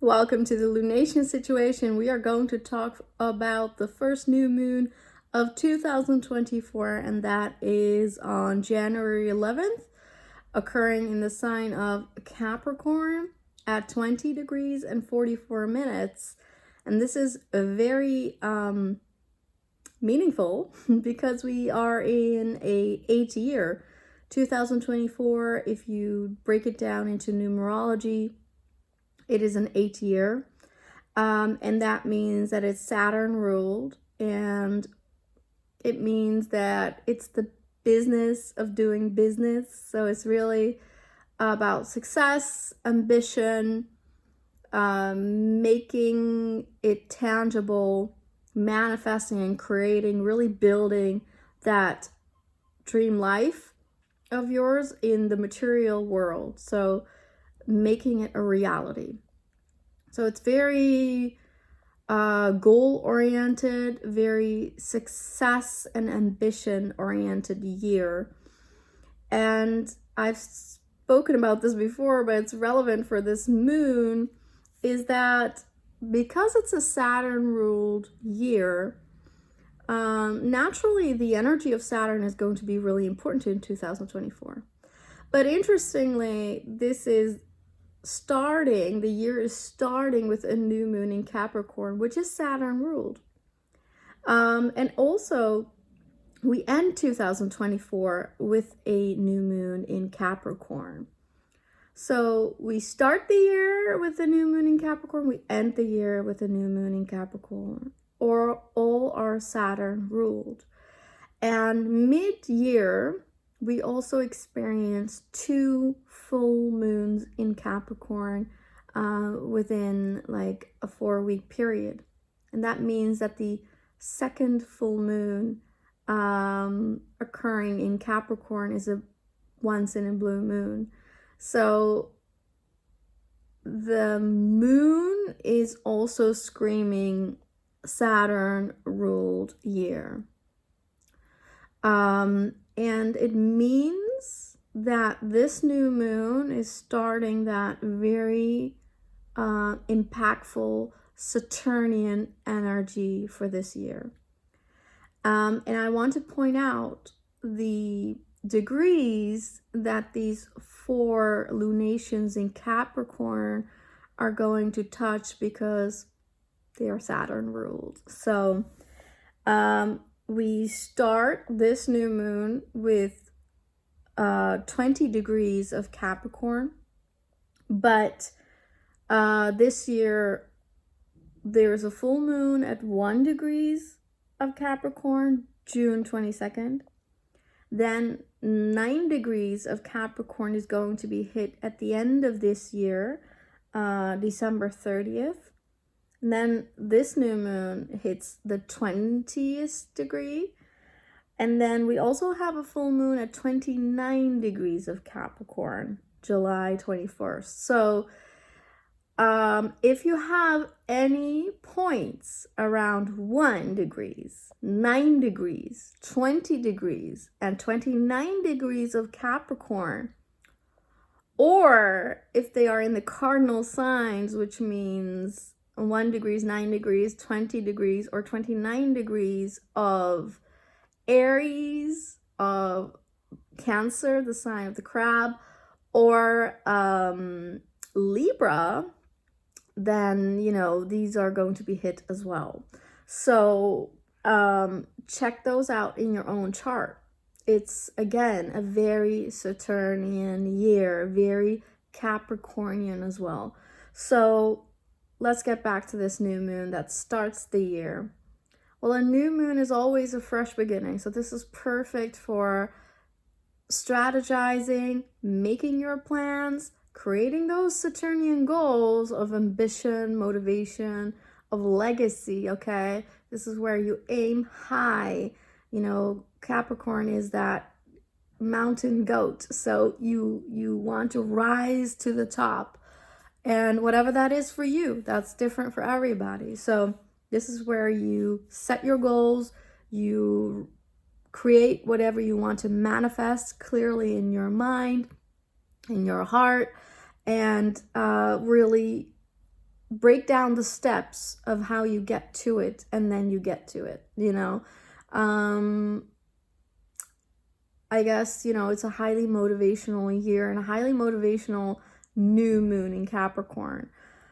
Welcome to the lunation situation. We are going to talk about the first new moon of 2024, and that is on January 11th, occurring in the sign of Capricorn at 20 degrees and 44 minutes. And this is a very meaningful because we are in a 8th year. 2024, if you break it down into numerology, it is an 8th year, and that means that it's Saturn ruled, and it means that it's the business of doing business. So it's really about success, ambition, making it tangible, manifesting and creating, really building that dream life of yours in the material world. So making it a reality. So it's very goal-oriented, very success and ambition-oriented year. And I've spoken about this before, but it's relevant for this moon, is that because it's a Saturn-ruled year, naturally the energy of Saturn is going to be really important in 2024. But interestingly, the year is starting with a new moon in Capricorn, which is Saturn ruled. And also, we end 2024 with a new moon in Capricorn. So we start the year with a new moon in Capricorn, we end the year with a new moon in Capricorn, or all are Saturn ruled. And mid-year, we also experienced 2 full moons in Capricorn within like a 4-week period. And that means that the second full moon occurring in Capricorn is a once in a blue moon. So the moon is also screaming Saturn ruled year. And it means that this new moon is starting that very impactful Saturnian energy for this year. And I want to point out the degrees that these 4 lunations in Capricorn are going to touch because they are Saturn ruled. So we start this new moon with 20 degrees of Capricorn, but this year there's a full moon at 1 degrees of Capricorn, June 22nd. Then 9 degrees of Capricorn is going to be hit at the end of this year, December 30th. And then this new moon hits the 20th degree. And then we also have a full moon at 29 degrees of Capricorn, July 21st. So if you have any points around 1 degrees, 9 degrees, 20 degrees, and 29 degrees of Capricorn, or if they are in the cardinal signs, which means 1 degrees, 9 degrees, 20 degrees, or 29 degrees of Aries, of Cancer, the sign of the crab, or Libra, then, these are going to be hit as well. So check those out in your own chart. It's, again, a very Saturnian year, very Capricornian as well. So let's get back to this new moon that starts the year. Well, a new moon is always a fresh beginning. So this is perfect for strategizing, making your plans, creating those Saturnian goals of ambition, motivation, of legacy, okay? This is where you aim high. Capricorn is that mountain goat. So you want to rise to the top. And whatever that is for you, that's different for everybody. So this is where you set your goals, you create whatever you want to manifest clearly in your mind, in your heart, and really break down the steps of how you get to it, and then you get to it, you know. I guess, you know, it's a highly motivational year and a highly motivational new moon in Capricorn.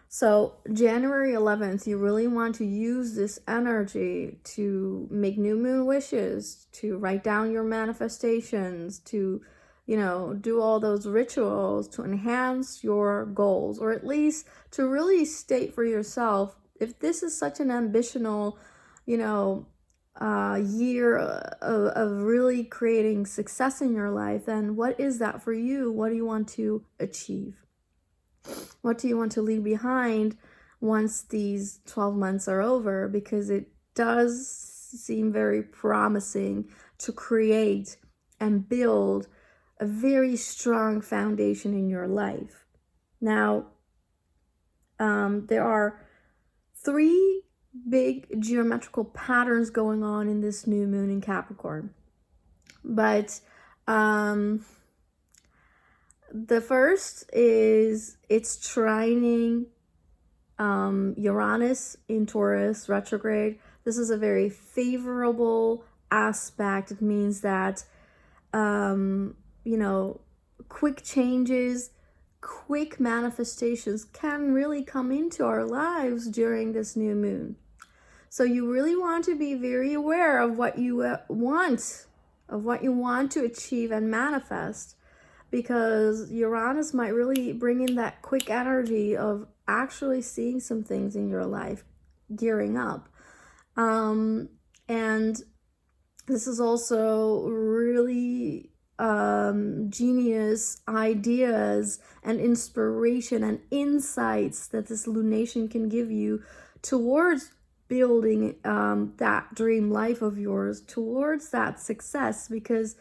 So January 11th, you really want to use this energy to make new moon wishes, to write down your manifestations, to, you know, do all those rituals to enhance your goals, or at least to really state for yourself, if this is such an ambitional, you know, year of really creating success in your life, then what is that for you? What do you want to achieve? What do you want to leave behind once these 12 months are over? Because it does seem very promising to create and build a very strong foundation in your life. Now, there are 3 big geometrical patterns going on in this new moon in Capricorn. But the first is it's trining Uranus in Taurus retrograde. This is a very favorable aspect. It means that, you know, quick changes, quick manifestations can really come into our lives during this new moon. So you really want to be very aware of what you want to achieve and manifest, because Uranus might really bring in that quick energy of actually seeing some things in your life gearing up. And this is also really genius ideas and inspiration and insights that this lunation can give you towards building that dream life of yours, towards that success, because,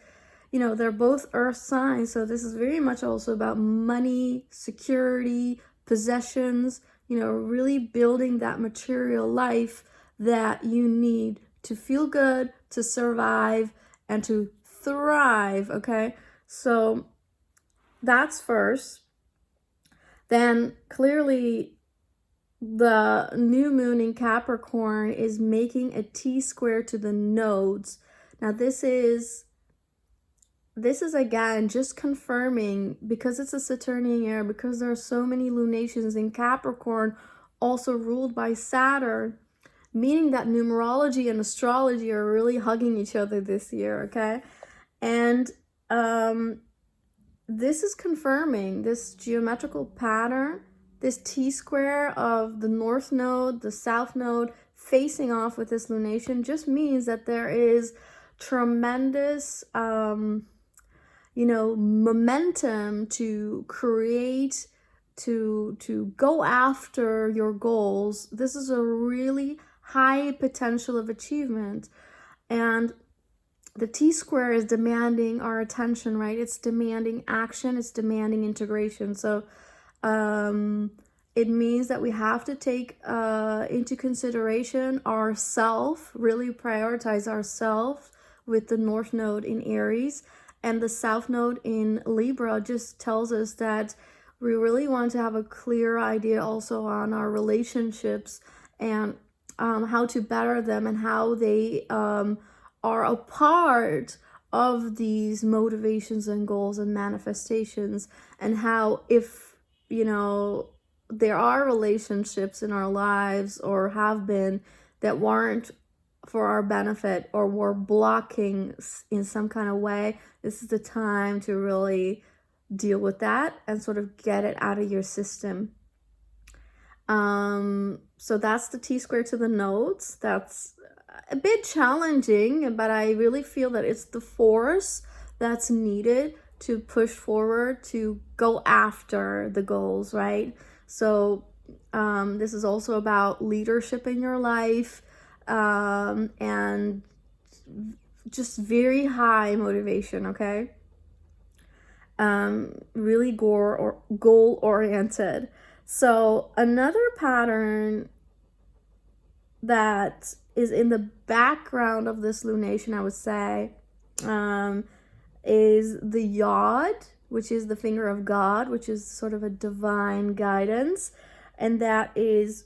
you know, they're both earth signs. So this is very much also about money, security, possessions, you know, really building that material life that you need to feel good, to survive, and to thrive. Okay, so that's first. Then clearly the new moon in Capricorn is making a T-square to the nodes. Now this is again just confirming, because it's a Saturnian year, because there are so many lunations in Capricorn, also ruled by Saturn, meaning that numerology and astrology are really hugging each other this year, okay? And this is confirming this geometrical pattern, this T-square of the north node, the south node facing off with this lunation, just means that there is tremendous, you know, momentum to create, to go after your goals. This is a really high potential of achievement. And the T-square is demanding our attention, right? It's demanding action, it's demanding integration. So it means that we have to take into consideration ourself, really prioritize ourselves with the north node in Aries, and the south node in Libra just tells us that we really want to have a clear idea also on our relationships and how to better them, and how they are a part of these motivations and goals and manifestations, and how, if, you know, there are relationships in our lives, or have been, that weren't for our benefit, or were blocking in some kind of way, this is the time to really deal with that and sort of get it out of your system. So that's the T-square to the nodes. That's a bit challenging, but I really feel that it's the force that's needed to push forward, to go after the goals, right? So this is also about leadership in your life, and just very high motivation, okay? Really goal oriented. So another pattern that is in the background of this lunation, I would say, is the Yod, which is the finger of God, which is sort of a divine guidance. and that is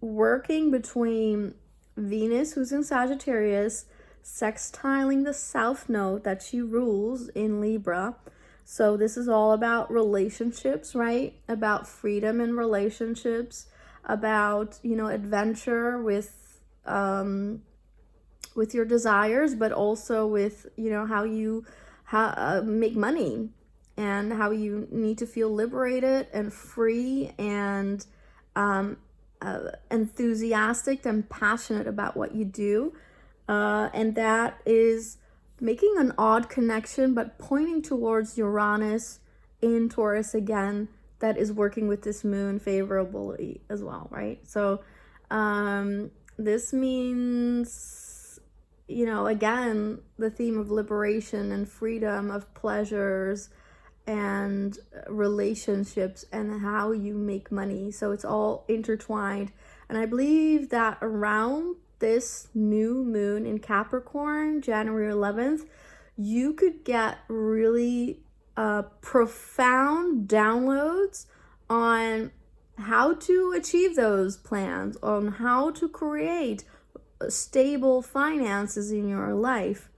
working between Venus, who's in Sagittarius, sextiling the South Node that she rules in Libra. So this is all about relationships, right? About freedom in relationships, about, you know, adventure with your desires, but also with, you know, how you make money, and how you need to feel liberated and free and enthusiastic and passionate about what you do. And that is making an odd connection, but pointing towards Uranus in Taurus again, that is working with this moon favorably as well, right? So this means, you know, again, the theme of liberation and freedom, of pleasures and relationships and how you make money. So it's all intertwined. And I believe that around this new moon in Capricorn, January 11th, you could get really profound downloads on how to achieve those plans, on how to create stable finances in your life,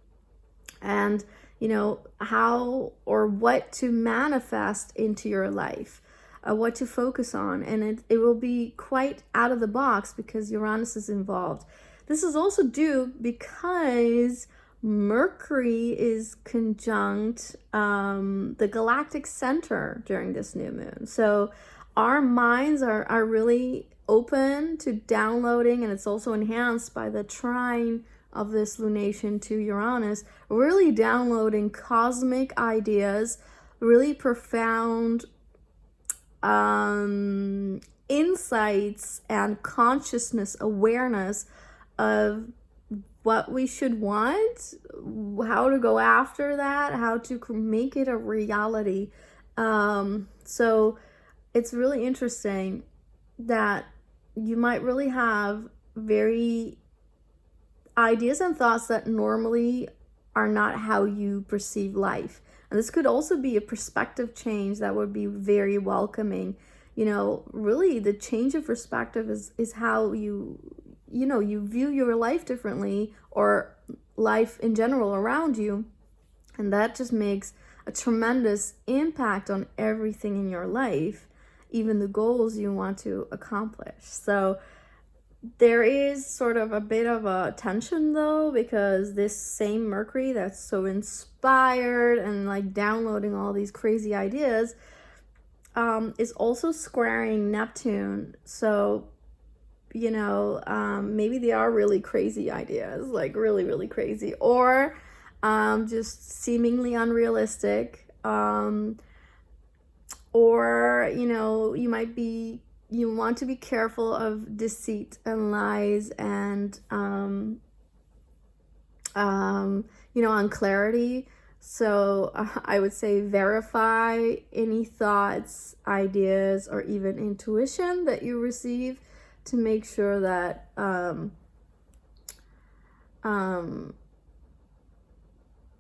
and, you know, how or what to manifest into your life, what to focus on. And it will be quite out of the box because Uranus is involved. This is also due because Mercury is conjunct the galactic center during this new moon. So our minds are really open to downloading, and it's also enhanced by the trine of this lunation to Uranus, really downloading cosmic ideas, really profound insights and consciousness awareness of what we should want, how to go after that, how to make it a reality. So it's really interesting that you might really have very ideas and thoughts that normally are not how you perceive life. And this could also be a perspective change that would be very welcoming. You know, really the change of perspective is how you view your life differently, or life in general around you. And that just makes a tremendous impact on everything in your life, even the goals you want to accomplish. So there is sort of a bit of a tension though, because this same Mercury that's so inspired and like downloading all these crazy ideas is also squaring Neptune. So, you know, maybe they are really crazy ideas, like really, really crazy, or just seemingly unrealistic, or, you know, you want to be careful of deceit and lies and, unclarity. So I would say verify any thoughts, ideas, or even intuition that you receive to make sure that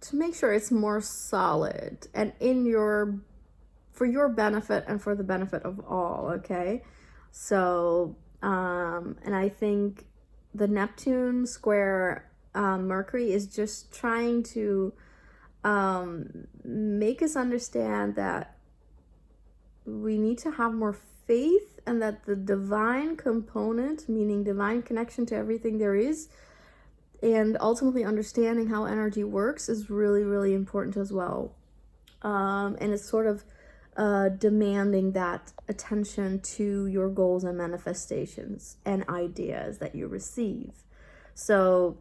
it's more solid and for your benefit and for the benefit of all, okay? So, and I think the Neptune square Mercury is just trying to make us understand that we need to have more faith, and that the divine component, meaning divine connection to everything there is, and ultimately understanding how energy works, is really, really important as well. And it's sort of demanding that attention to your goals and manifestations and ideas that you receive. So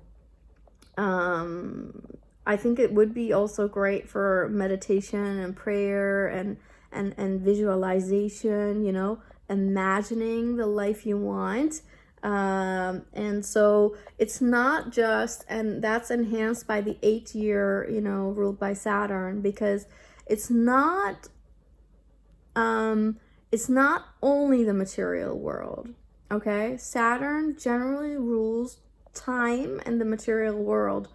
I think it would be also great for meditation and prayer and visualization, you know, imagining the life you want. And so it's not just, and that's enhanced by the 8th year, you know, ruled by Saturn, because it's not only the material world, okay? Saturn generally rules time and the material world,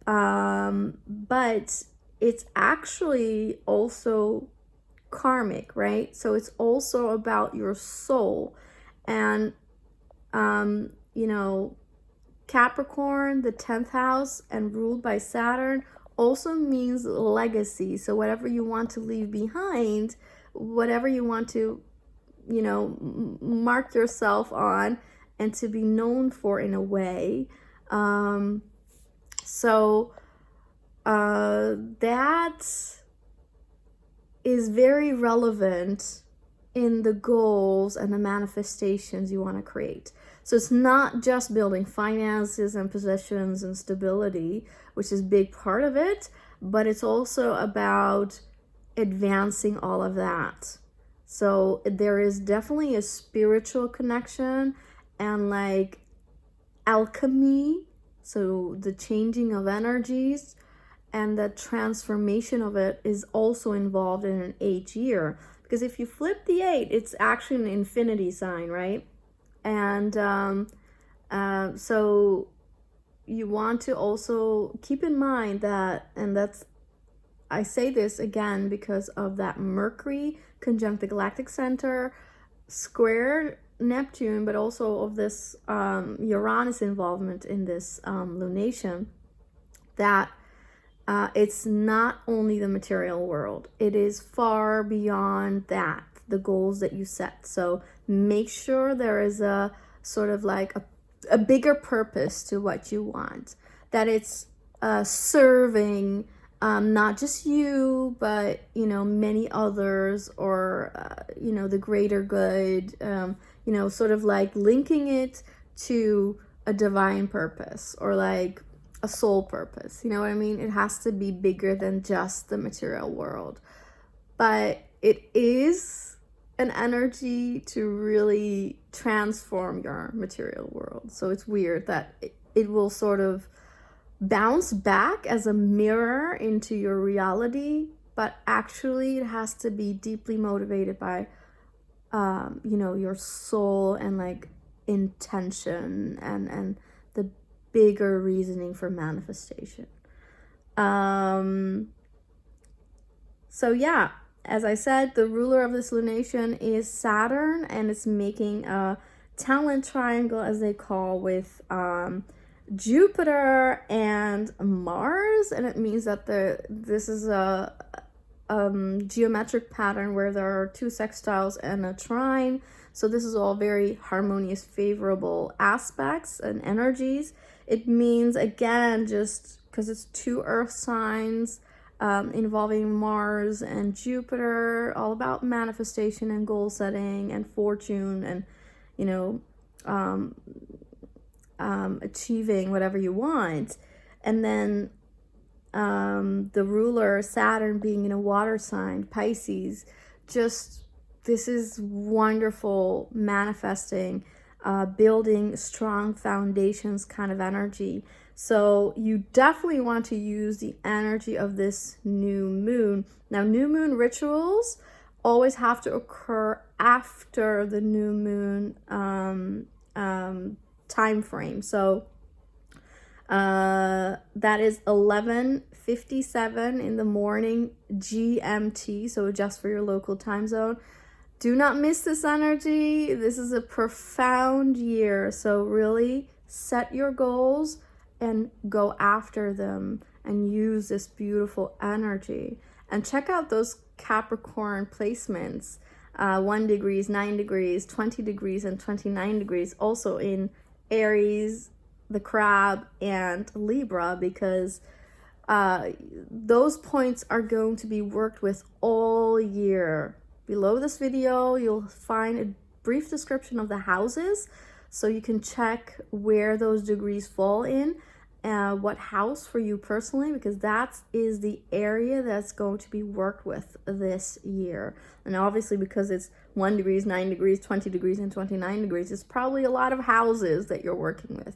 but it's actually also karmic, right? So it's also about your soul. And, you know, Capricorn, the 10th house, and ruled by Saturn, also means legacy. So whatever you want to leave behind, whatever you want to, you know, mark yourself on and to be known for in a way. That is very relevant in the goals and the manifestations you want to create. So it's not just building finances and possessions and stability, which is a big part of it, but it's also about advancing all of that. So there is definitely a spiritual connection and like alchemy, so the changing of energies and the transformation of it is also involved in an 8 year. Because if you flip the 8, it's actually an infinity sign, right? And so you want to also keep in mind that, and that's, I say this again because of that Mercury conjunct the galactic center, square Neptune, but also of this Uranus involvement in this lunation, that it's not only the material world. It is far beyond that, the goals that you set. So make sure there is a sort of like a bigger purpose to what you want, that it's serving not just you, but, you know, many others, or, you know, the greater good, you know, sort of like linking it to a divine purpose or like a soul purpose. You know what I mean? It has to be bigger than just the material world. But it is an energy to really transform your material world. So it's weird that it will sort of bounce back as a mirror into your reality, but actually it has to be deeply motivated by you know, your soul and like intention and the bigger reasoning for manifestation. So yeah, as I said, the ruler of this lunation is Saturn, and it's making a talent triangle, as they call, with Jupiter and Mars, and it means that this is a geometric pattern where there are 2 sextiles and a trine. So this is all very harmonious, favorable aspects and energies. It means, again, just because it's 2 earth signs involving Mars and Jupiter, all about manifestation and goal setting and fortune and, you know, achieving whatever you want. And then the ruler, Saturn, being in a water sign, Pisces, just this is wonderful manifesting, building strong foundations kind of energy. So you definitely want to use the energy of this new moon. Now, new moon rituals always have to occur after the new moon time frame. So that is 11:57 in the morning GMT, so adjust for your local time zone. Do not miss this energy. This is a profound year, so really set your goals and go after them and use this beautiful energy. And check out those Capricorn placements, 1 degrees, 9 degrees, 20 degrees, and 29 degrees, also in Aries, the crab, and Libra, because those points are going to be worked with all year. Below this video, you'll find a brief description of the houses, so you can check where those degrees fall in, what house for you personally, because that is the area that's going to be worked with this year. And obviously, because it's 1 degrees, 9 degrees, 20 degrees, and 29 degrees, it's probably a lot of houses that you're working with.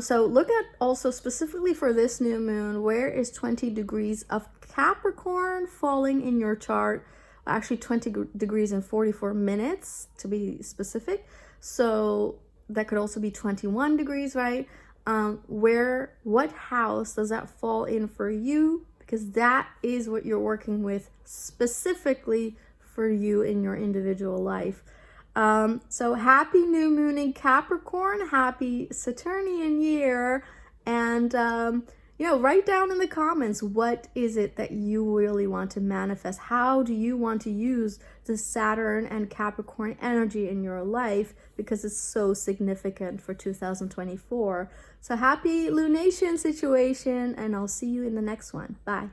So look at also specifically for this new moon, where is 20 degrees of Capricorn falling in your chart? Actually 20 degrees and 44 minutes to be specific. So that could also be 21 degrees, right? What house does that fall in for you? because that is what you're working with specifically for you in your individual life. So happy new moon in Capricorn, happy Saturnian year, and write down in the comments, what is it that you really want to manifest? How do you want to use the Saturn and Capricorn energy in your life, because it's so significant for 2024. So happy lunation situation, and I'll see you in the next one. Bye.